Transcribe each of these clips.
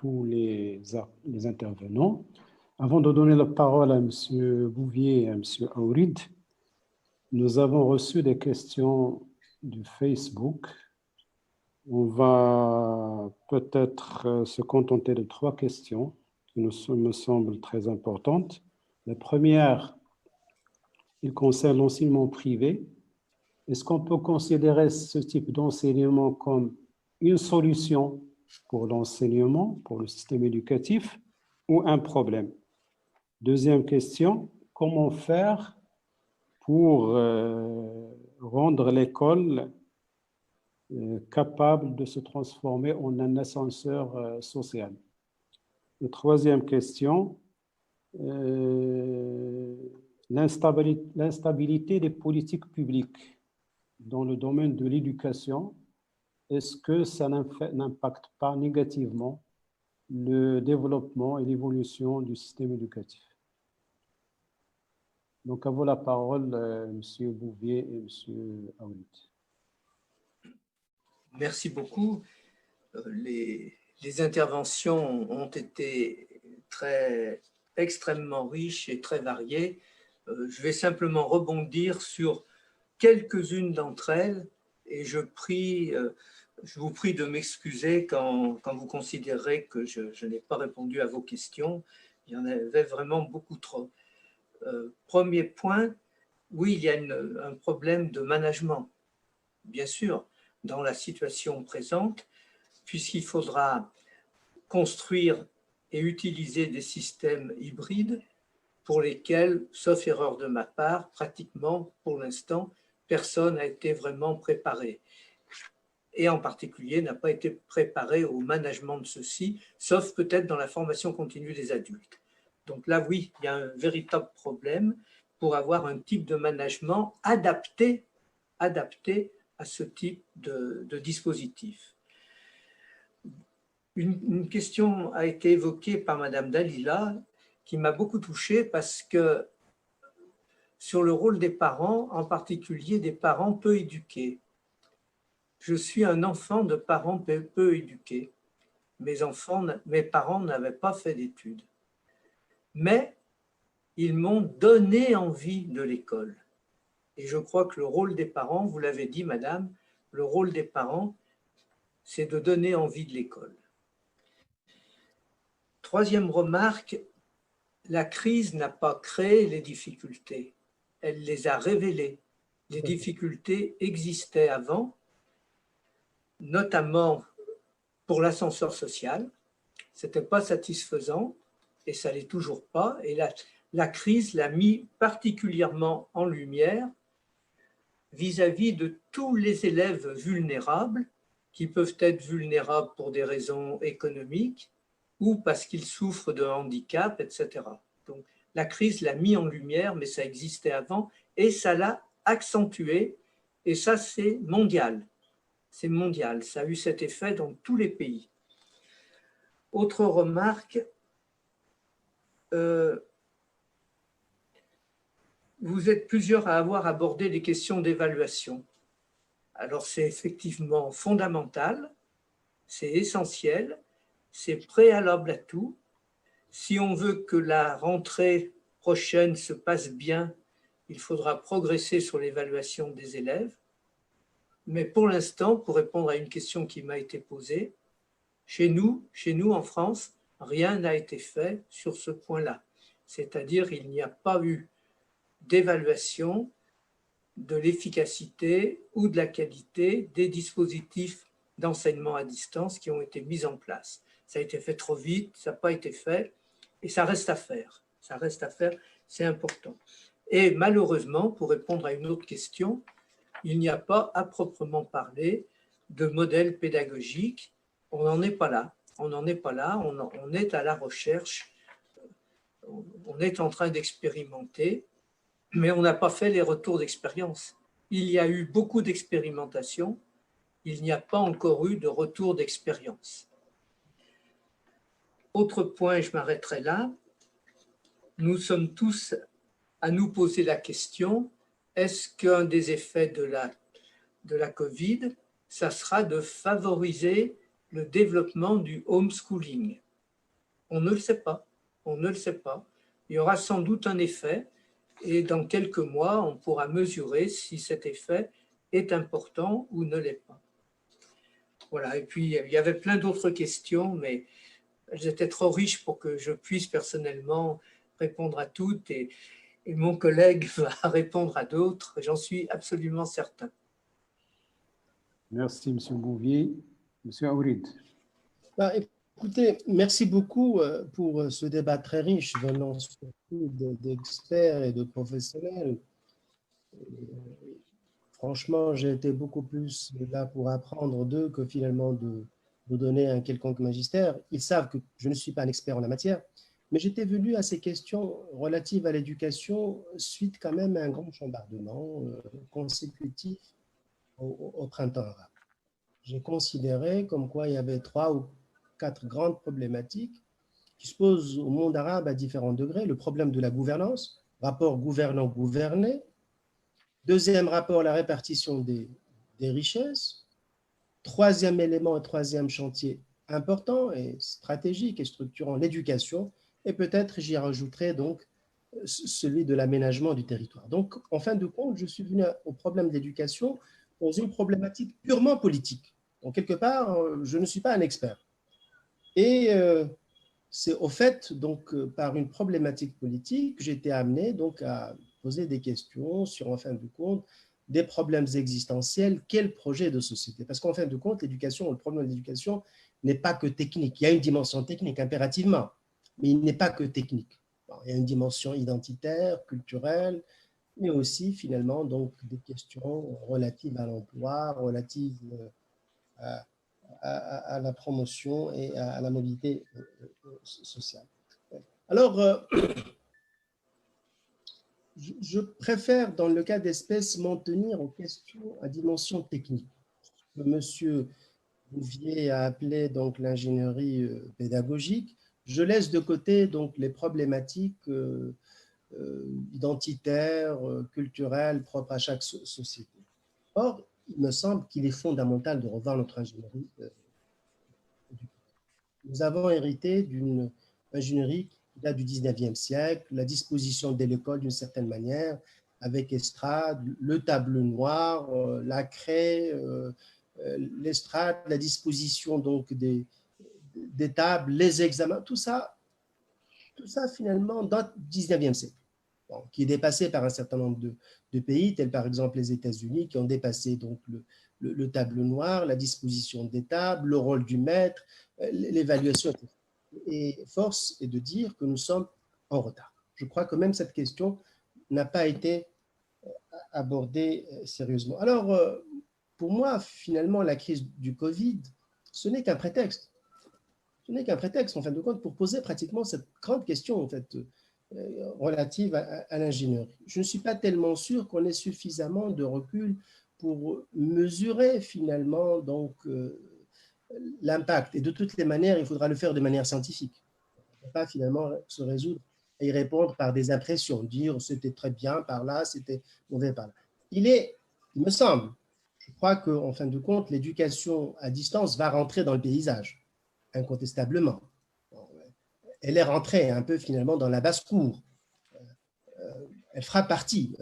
tous les intervenants. Avant de donner la parole à M. Bouvier et à M. Aourid, nous avons reçu des questions du Facebook. On va peut-être se contenter de 3 questions qui me semblent très importantes. La première, il concerne l'enseignement privé. Est-ce qu'on peut considérer ce type d'enseignement comme une solution pour l'enseignement, pour le système éducatif, ou un problème? Deuxième question, comment faire pour rendre l'école capable de se transformer en un ascenseur social? Et troisième question, l'instabilité des politiques publiques dans le domaine de l'éducation, est-ce que ça n'impacte pas négativement le développement et l'évolution du système éducatif? Donc, à vous la parole, M. Bouvier et M. Aourid. Merci beaucoup. Les interventions ont été extrêmement riches et très variées. Je vais simplement rebondir sur quelques-unes d'entre elles et je vous prie de m'excuser quand vous considérez que je n'ai pas répondu à vos questions. Il y en avait vraiment beaucoup trop. Premier point, oui, il y a un problème de management, bien sûr, dans la situation présente, puisqu'il faudra construire et utiliser des systèmes hybrides pour lesquels, sauf erreur de ma part, pratiquement pour l'instant, personne n'a été vraiment préparé. Et en particulier n'a pas été préparé au management de ceci, sauf peut-être dans la formation continue des adultes. Donc là, oui, il y a un véritable problème pour avoir un type de management adapté à ce type de dispositif. Une question a été évoquée par Madame Dalila qui m'a beaucoup touché parce que sur le rôle des parents, en particulier des parents peu éduqués. Je suis un enfant de parents peu éduqués. Mes parents n'avaient pas fait d'études. Mais ils m'ont donné envie de l'école. Et je crois que le rôle des parents, vous l'avez dit, madame, le rôle des parents, c'est de donner envie de l'école. Troisième remarque, la crise n'a pas créé les difficultés, elle les a révélées. Les difficultés existaient avant, notamment pour l'ascenseur social. Ce n'était pas satisfaisant et ça ne l'est toujours pas. Et la crise l'a mis particulièrement en lumière vis-à-vis de tous les élèves vulnérables qui peuvent être vulnérables pour des raisons économiques ou parce qu'ils souffrent de handicap, etc. Donc, la crise l'a mis en lumière, mais ça existait avant et ça l'a accentué. Et ça, c'est mondial. C'est mondial. Ça a eu cet effet dans tous les pays. Autre remarque, vous êtes plusieurs à avoir abordé les questions d'évaluation. Alors, c'est effectivement fondamental, c'est essentiel, c'est préalable à tout. Si on veut que la rentrée prochaine se passe bien, il faudra progresser sur l'évaluation des élèves. Mais pour l'instant, pour répondre à une question qui m'a été posée, chez nous en France, rien n'a été fait sur ce point-là. C'est-à-dire il n'y a pas eu d'évaluation de l'efficacité ou de la qualité des dispositifs d'enseignement à distance qui ont été mis en place. Ça a été fait trop vite, ça n'a pas été fait, et ça reste à faire. Ça reste à faire, c'est important. Et malheureusement, pour répondre à une autre question, il n'y a pas à proprement parler de modèle pédagogique. On n'en est pas là. On n'en est pas là. On est à la recherche. On est en train d'expérimenter, mais on n'a pas fait les retours d'expérience. Il y a eu beaucoup d'expérimentation. Il n'y a pas encore eu de retour d'expérience. Autre point, je m'arrêterai là. Nous sommes tous à nous poser la question, est-ce qu'un des effets de la Covid, ça sera de favoriser le développement du homeschooling? On ne le sait pas. On ne le sait pas. Il y aura sans doute un effet et dans quelques mois, on pourra mesurer si cet effet est important ou ne l'est pas. Voilà. Et puis, il y avait plein d'autres questions, mais elles étaient trop riches pour que je puisse personnellement répondre à toutes et mon collègue va répondre à d'autres, j'en suis absolument certain. Merci, M. Bouvier. M. Aourid. Écoutez, merci beaucoup pour ce débat très riche venant surtout d'experts et de professionnels. Franchement, j'ai été beaucoup plus là pour apprendre d'eux que finalement de donner un quelconque magistère. Ils savent que je ne suis pas un expert en la matière, mais j'étais venu à ces questions relatives à l'éducation suite quand même à un grand chambardement consécutif au printemps arabe. J'ai considéré comme quoi il y avait 3 ou 4 grandes problématiques qui se posent au monde arabe à différents degrés. Le problème de la gouvernance, rapport gouvernant-gouverné. Deuxième rapport, la répartition des richesses. Troisième élément et troisième chantier important et stratégique et structurant, l'éducation. Et peut-être j'y rajouterai donc celui de l'aménagement du territoire. Donc, en fin de compte, je suis venu au problème de l'éducation dans une problématique purement politique. Donc, quelque part, je ne suis pas un expert. Et c'est au fait, donc, par une problématique politique, que j'ai été amené donc, à poser des questions sur, en fin de compte, des problèmes existentiels, quel projet de société? Parce qu'en fin de compte, l'éducation, le problème de l'éducation n'est pas que technique. Il y a une dimension technique, impérativement, mais il n'est pas que technique. Alors, il y a une dimension identitaire, culturelle, mais aussi, finalement, donc, des questions relatives à l'emploi, relatives à la promotion et à la mobilité sociale. Alors, je préfère, dans le cas d'espèces, m'en tenir aux questions à dimension technique. Ce que M. Bouvier a appelé donc l'ingénierie pédagogique. Je laisse de côté donc les problématiques identitaires, culturelles, propres à chaque société. Or, il me semble qu'il est fondamental de revoir notre ingénierie. Nous avons hérité d'une ingénierie qui date du 19e siècle, la disposition de l'école d'une certaine manière, avec estrade, le tableau noir, la craie, l'estrade, la disposition donc des tables, les examens, tout ça finalement date du 19e siècle, bon, qui est dépassé par un certain nombre de pays, tels par exemple les États-Unis, qui ont dépassé donc le tableau noir, la disposition des tables, le rôle du maître, l'évaluation. Et force est de dire que nous sommes en retard. Je crois que même cette question n'a pas été abordée sérieusement. Alors, pour moi, finalement, la crise du Covid, ce n'est qu'un prétexte. Ce n'est qu'un prétexte, en fin de compte, pour poser pratiquement cette grande question, en fait, relative à l'ingénierie. Je ne suis pas tellement sûr qu'on ait suffisamment de recul pour mesurer, finalement, donc, l'impact. Et de toutes les manières, il faudra le faire de manière scientifique. On ne peut pas finalement se résoudre à y répondre par des impressions, dire c'était très bien par là, c'était mauvais par là. Il me semble, je crois qu'en fin de compte, l'éducation à distance va rentrer dans le paysage, incontestablement. Elle est rentrée un peu finalement dans la basse-cour. Elle fera partie.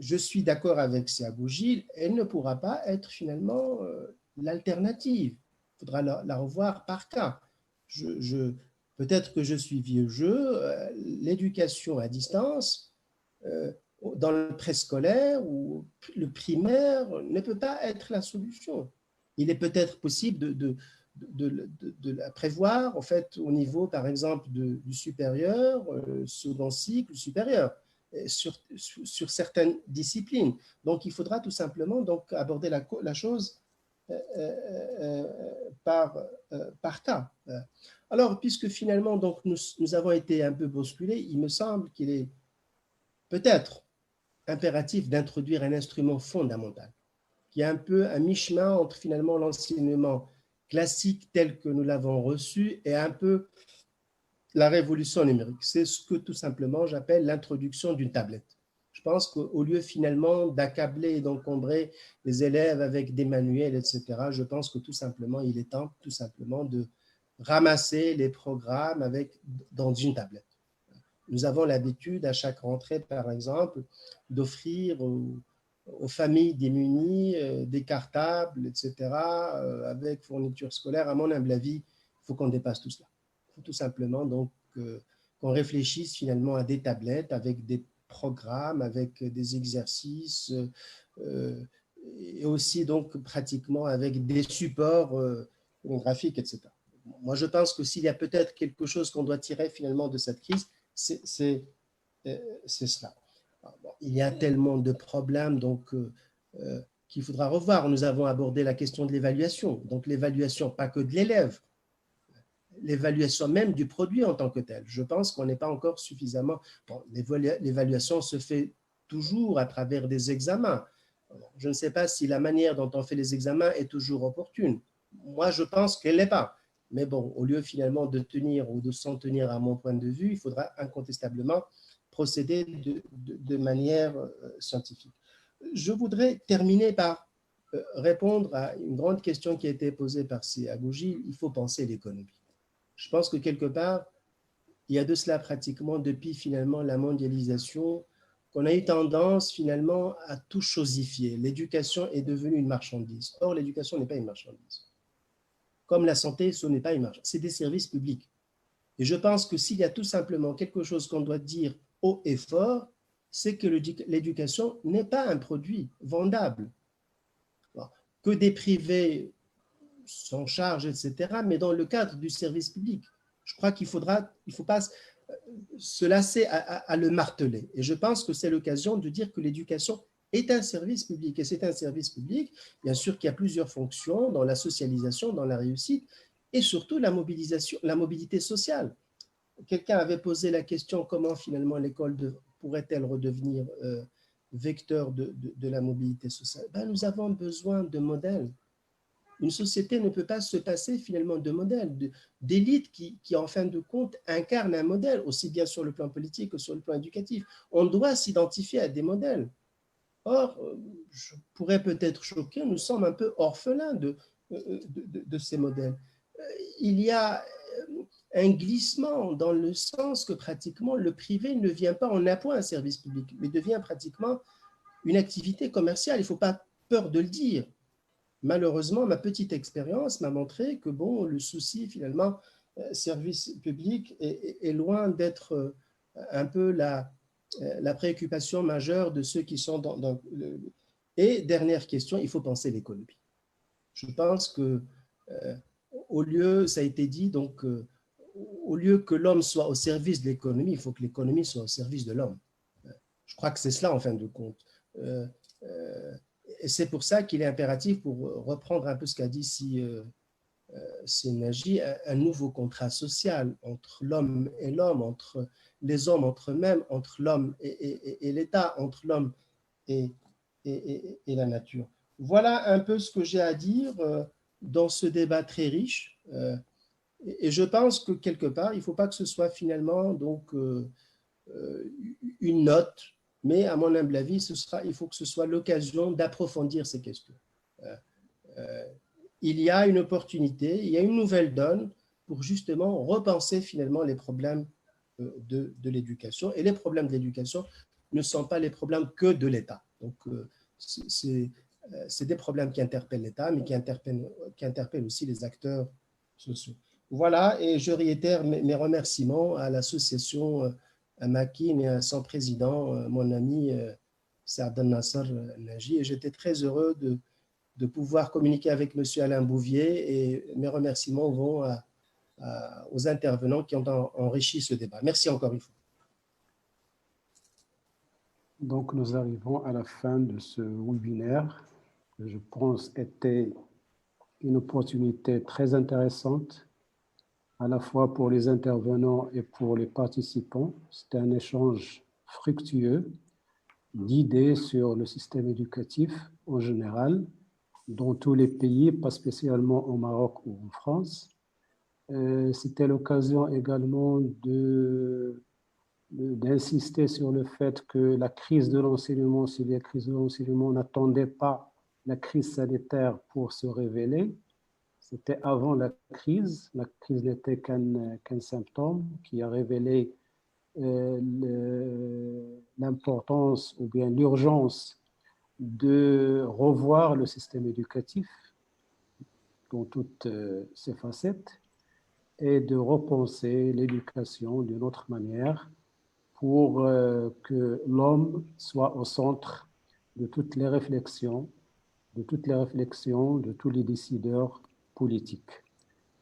Je suis d'accord avec Siabou Gilles, elle ne pourra pas être finalement l'alternative. Il faudra la revoir par cas. Peut-être que je suis vieux jeu, l'éducation à distance, dans le préscolaire ou le primaire, ne peut pas être la solution. Il est peut-être possible de la prévoir en fait, au niveau, par exemple, du supérieur, second cycle supérieur, sur certaines disciplines. Donc, il faudra tout simplement donc, aborder la chose par cas. Alors, puisque finalement, donc, nous avons été un peu bousculés, il me semble qu'il est peut-être impératif d'introduire un instrument fondamental, qui est un peu à mi-chemin entre finalement l'enseignement classique tel que nous l'avons reçu et un peu la révolution numérique. C'est ce que tout simplement j'appelle l'introduction d'une tablette. Je pense qu'au lieu finalement d'accabler et d'encombrer les élèves avec des manuels, etc., je pense que tout simplement, il est temps tout simplement ramasser les programmes dans une tablette. Nous avons l'habitude, à chaque rentrée, par exemple, d'offrir aux familles démunies des cartables, etc., avec fourniture scolaire. À mon humble avis, il faut qu'on dépasse tout cela. Il faut tout simplement donc qu'on réfléchisse finalement à des tablettes avec des programmes, avec des exercices, et aussi donc pratiquement avec des supports graphiques, etc. Moi, je pense que s'il y a peut-être quelque chose qu'on doit tirer finalement de cette crise, c'est cela. Bon, il y a tellement de problèmes qu'il faudra revoir. Nous avons abordé la question de l'évaluation. Donc l'évaluation, pas que de l'élève, l'évaluation même du produit en tant que tel. Je pense qu'on n'est pas encore suffisamment... Bon, l'évaluation se fait toujours à travers des examens. Je ne sais pas si la manière dont on fait les examens est toujours opportune. Moi, je pense qu'elle n'est pas. Mais bon, au lieu finalement de tenir ou de s'en tenir à mon point de vue, il faudra incontestablement procéder de manière scientifique. Je voudrais terminer par répondre à une grande question qui a été posée par C. Agouji. Il faut penser l'économie. Je pense que quelque part, il y a de cela pratiquement depuis finalement la mondialisation, qu'on a eu tendance finalement à tout chosifier. L'éducation est devenue une marchandise. Or, l'éducation n'est pas une marchandise. Comme la santé, ce n'est pas une marchandise, c'est des services publics. Et je pense que s'il y a tout simplement quelque chose qu'on doit dire haut et fort, c'est que l'éducation n'est pas un produit vendable. Alors, que des privés s'en chargent, etc., mais dans le cadre du service public. Je crois qu'il ne faut pas se lasser à le marteler. Et je pense que c'est l'occasion de dire que l'éducation est un service public. Et c'est un service public, bien sûr qu'il y a plusieurs fonctions dans la socialisation, dans la réussite, et surtout la mobilisation, la mobilité sociale. Quelqu'un avait posé la question comment finalement l'école pourrait-elle redevenir vecteur de la mobilité sociale. Ben, nous avons besoin de modèles. Une société ne peut pas se passer finalement de modèles, d'élites qui, en fin de compte, incarnent un modèle, aussi bien sur le plan politique que sur le plan éducatif. On doit s'identifier à des modèles. Or, je pourrais peut-être choquer, nous sommes un peu orphelins de ces modèles. Il y a un glissement dans le sens que pratiquement le privé ne vient pas en appoint un service public, mais devient pratiquement une activité commerciale. Il ne faut pas peur de le dire. Malheureusement, ma petite expérience m'a montré que bon, le souci finalement service public est loin d'être un peu la préoccupation majeure de ceux qui sont dans le... Et dernière question, il faut penser l'économie. Je pense que au lieu, ça a été dit, donc au lieu que l'homme soit au service de l'économie, il faut que l'économie soit au service de l'homme. Je crois que c'est cela en fin de compte. Et c'est pour ça qu'il est impératif, pour reprendre un peu ce qu'a dit Nagy, un nouveau contrat social entre l'homme et l'homme, entre les hommes entre eux-mêmes, entre l'homme et l'État, entre l'homme et la nature. Voilà un peu ce que j'ai à dire dans ce débat très riche. Et je pense que quelque part, il ne faut pas que ce soit finalement donc, une note, mais à mon humble avis, il faut que ce soit l'occasion d'approfondir ces questions. Il y a une opportunité, il y a une nouvelle donne pour justement repenser finalement les problèmes de l'éducation. Et les problèmes de l'éducation ne sont pas les problèmes que de l'État. Donc, c'est des problèmes qui interpellent l'État, mais qui interpellent aussi les acteurs sociaux. Voilà, et je réitère mes remerciements à l'association Makin et à son président, mon ami Saad Nasser Nagy. Et j'étais très heureux de pouvoir communiquer avec M. Alain Bouvier, et mes remerciements vont aux intervenants qui ont enrichi ce débat. Merci encore une fois. Donc, nous arrivons à la fin de ce webinaire, que je pense était une opportunité très intéressante, à la fois pour les intervenants et pour les participants. C'était un échange fructueux d'idées sur le système éducatif en général, dans tous les pays, pas spécialement au Maroc ou en France. C'était l'occasion également d'insister sur le fait que la crise de l'enseignement, si la crise de l'enseignement n'attendait pas la crise sanitaire pour se révéler. C'était avant la crise. La crise n'était qu'un symptôme qui a révélé l'importance ou bien l'urgence de revoir le système éducatif dans toutes ses facettes et de repenser l'éducation d'une autre manière pour que l'homme soit au centre de toutes les réflexions, de tous les décideurs politiques.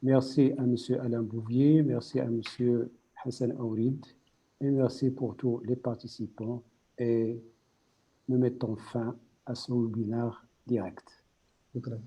Merci à M. Alain Bouvier, merci à M. Hassan Aourid et merci pour tous les participants et nous mettons fin à ce webinaire direct. شكرا.